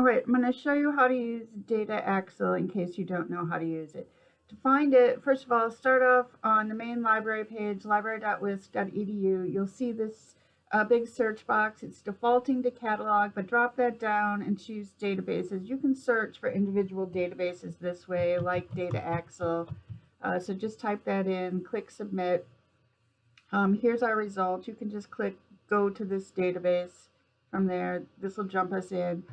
All right, I'm going to show you how to use Data Axle in case you don't know how to use it. To find it, first of all, start off on the main library page, library.wisc.edu. You'll see this big search box. It's defaulting to catalog, but drop that down and choose databases. You can search for individual databases this way, like Data Axle. So just type that in, click submit. Here's our result. You can just click go to this database. From there, this will jump us in.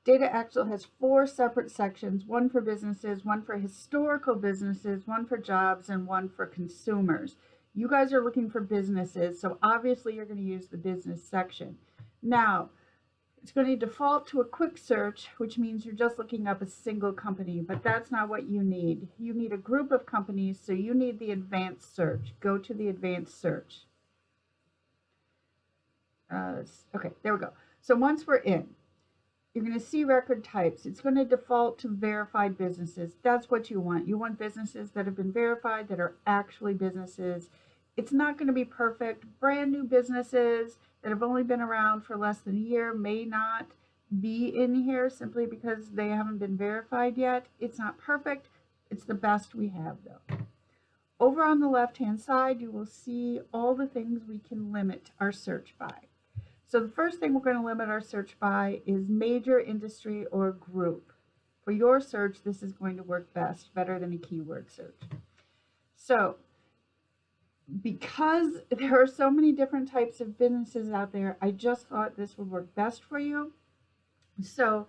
Data Axle has 4 separate sections, one for businesses, one for historical businesses, one for jobs, and one for consumers. You guys are looking for businesses, so obviously you're going to use the business section. Now, it's going to default to a quick search, which means you're just looking up a single company, but that's not what you need. You need a group of companies, so you need the advanced search. Go to the advanced search. Okay, there we go. So once we're in, you're going to see record types. It's going to default to verified businesses. That's what you want. You want businesses that have been verified, that are actually businesses. It's not going to be perfect. Brand new businesses that have only been around for less than a year may not be in here simply because they haven't been verified yet. It's not perfect. It's the best we have though. Over on the left-hand side, you will see all the things we can limit our search by. So the first thing we're going to limit our search by is major industry or group. For your search, this is going to work best, better than a keyword search. So because there are so many different types of businesses out there, I just thought this would work best for you. So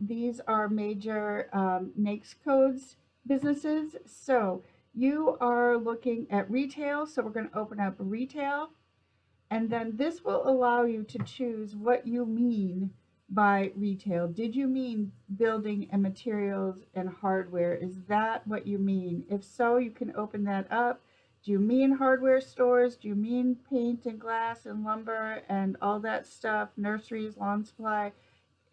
these are major NAICS codes businesses. So you are looking at retail, so we're going to open up retail. And then this will allow you to choose what you mean by retail. Did you mean building and materials and hardware? Is that what you mean? If so, you can open that up. Do you mean hardware stores? Do you mean paint and glass and lumber and all that stuff? Nurseries, lawn supply?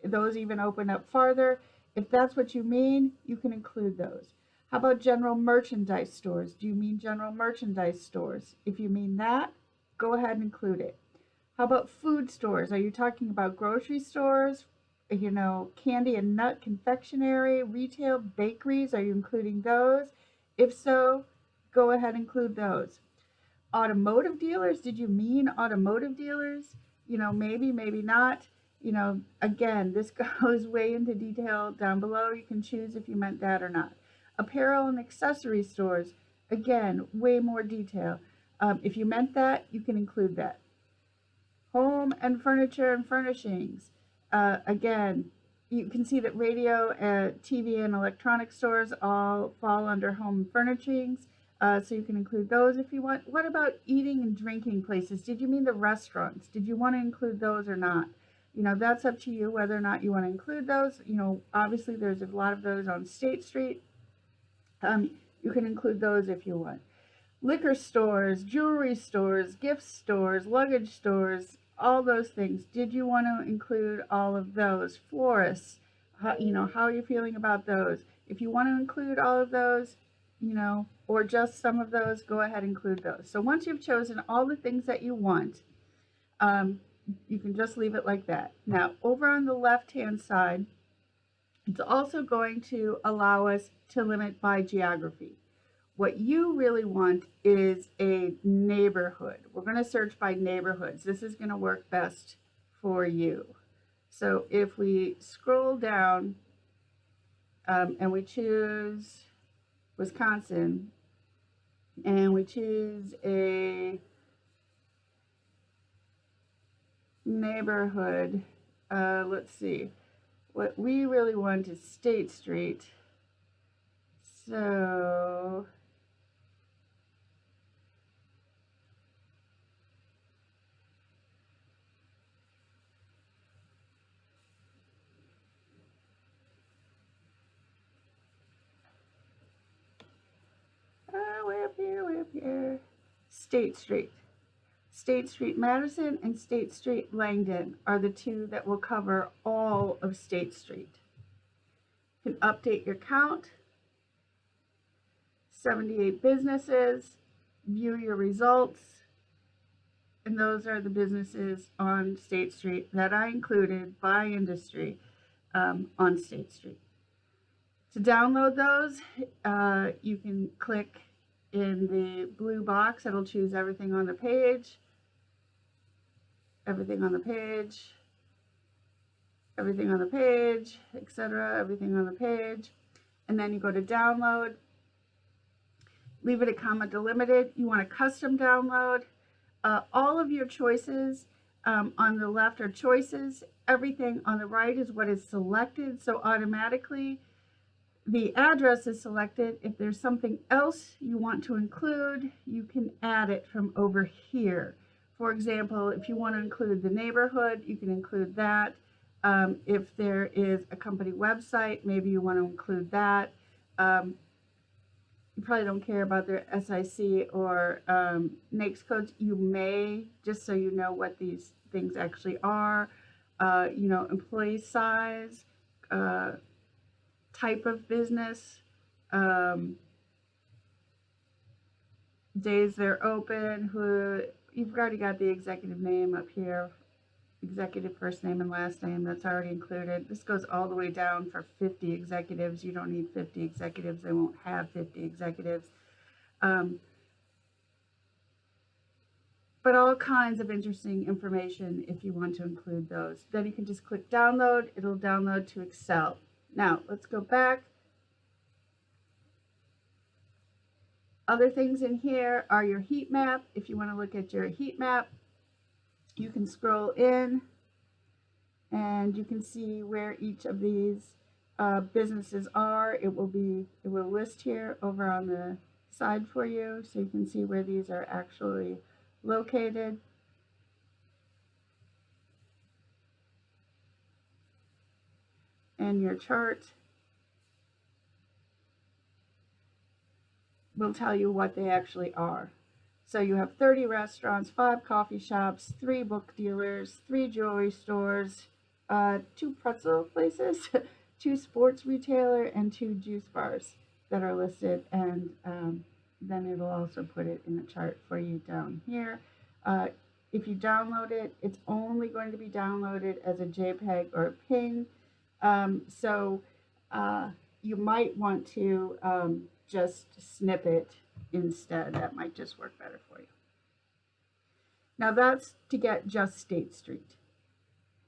Those even open up farther. If that's what you mean, you can include those. How about general merchandise stores? Do you mean general merchandise stores? If you mean that, go ahead and include it. How about food stores? Are you talking about grocery stores? You know, candy and nut confectionery, retail, bakeries? Are you including those? If so, go ahead and include those. Automotive dealers? Did you mean automotive dealers? You know, maybe, maybe not. You know, again, this goes way into detail down below. You can choose if you meant that or not. Apparel and accessory stores, again, way more detail. If you meant that, you can include that. Home and furniture and furnishings. Again, you can see that radio, TV, and electronic stores all fall under home furnishings. So you can include those if you want. What about eating and drinking places? Did you mean the restaurants? Did you want to include those or not? You know, that's up to you whether or not you want to include those. You know, obviously there's a lot of those on State Street. You can include those if you want. Liquor stores, jewelry stores, gift stores, luggage stores, all those things. Did you want to include all of those? Florists, you know, how are you feeling about those? If you want to include all of those, you know, or just some of those, go ahead and include those. So once you've chosen all the things that you want, you can just leave it like that. Now, over on the left-hand side, it's also going to allow us to limit by geography. What you really want is a neighborhood. We're going to search by neighborhoods. This is going to work best for you. So if we scroll down and we choose Wisconsin and we choose a neighborhood, let's see. What we really want is State Street. So way up here. State Street. State Street Madison and State Street Langdon are the two that will cover all of State Street. You can update your count. 78 businesses. View your results. And those are the businesses on State Street that I included by industry. on State Street. To download those, you can click in the blue box. It'll choose everything on the page, everything on the page, everything on the page, etc., everything on the page. And then you go to download, leave it at comma delimited. You want a custom download. All of your choices on the left are choices. Everything on the right is what is selected. So automatically the address is selected. If there's something else you want to include, you can add it from over here. For example, if you want to include the neighborhood, you can include that. If there is a company website, maybe you want to include that. You probably don't care about their SIC or NAICS codes. You may, just so you know what these things actually are, you know, employee size, type of business, days they're open, who, you've already got the executive name up here, executive first name and last name, that's already included. This goes all the way down for 50 executives. You don't need 50 executives. They won't have 50 executives. But all kinds of interesting information if you want to include those. Then you can just click download. It'll download to Excel. Now, let's go back. Other things in here are your heat map. If you want to look at your heat map, you can scroll in and you can see where each of these businesses are. It will list here over on the side for you, so you can see where these are actually located. And your chart will tell you what they actually are. So you have 30 restaurants, 5 coffee shops, 3 book dealers, 3 jewelry stores, 2 pretzel places, 2 sports retailer, and 2 juice bars that are listed. And then it'll also put it in the chart for you down here. If you download it, it's only going to be downloaded as a JPEG or a PNG. So you might want to just snip it instead. That might just work better for you. Now that's to get just State Street.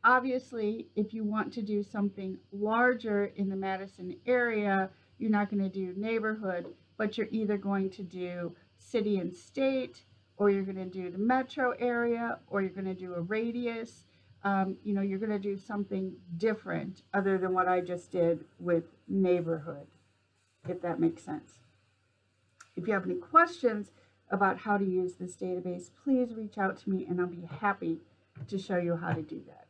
Obviously, if you want to do something larger in the Madison area, you're not going to do neighborhood, but you're either going to do city and state, or you're going to do the metro area, or you're going to do a radius. You know, you're going to do something different other than what I just did with neighborhood, if that makes sense. If you have any questions about how to use this database, please reach out to me and I'll be happy to show you how to do that.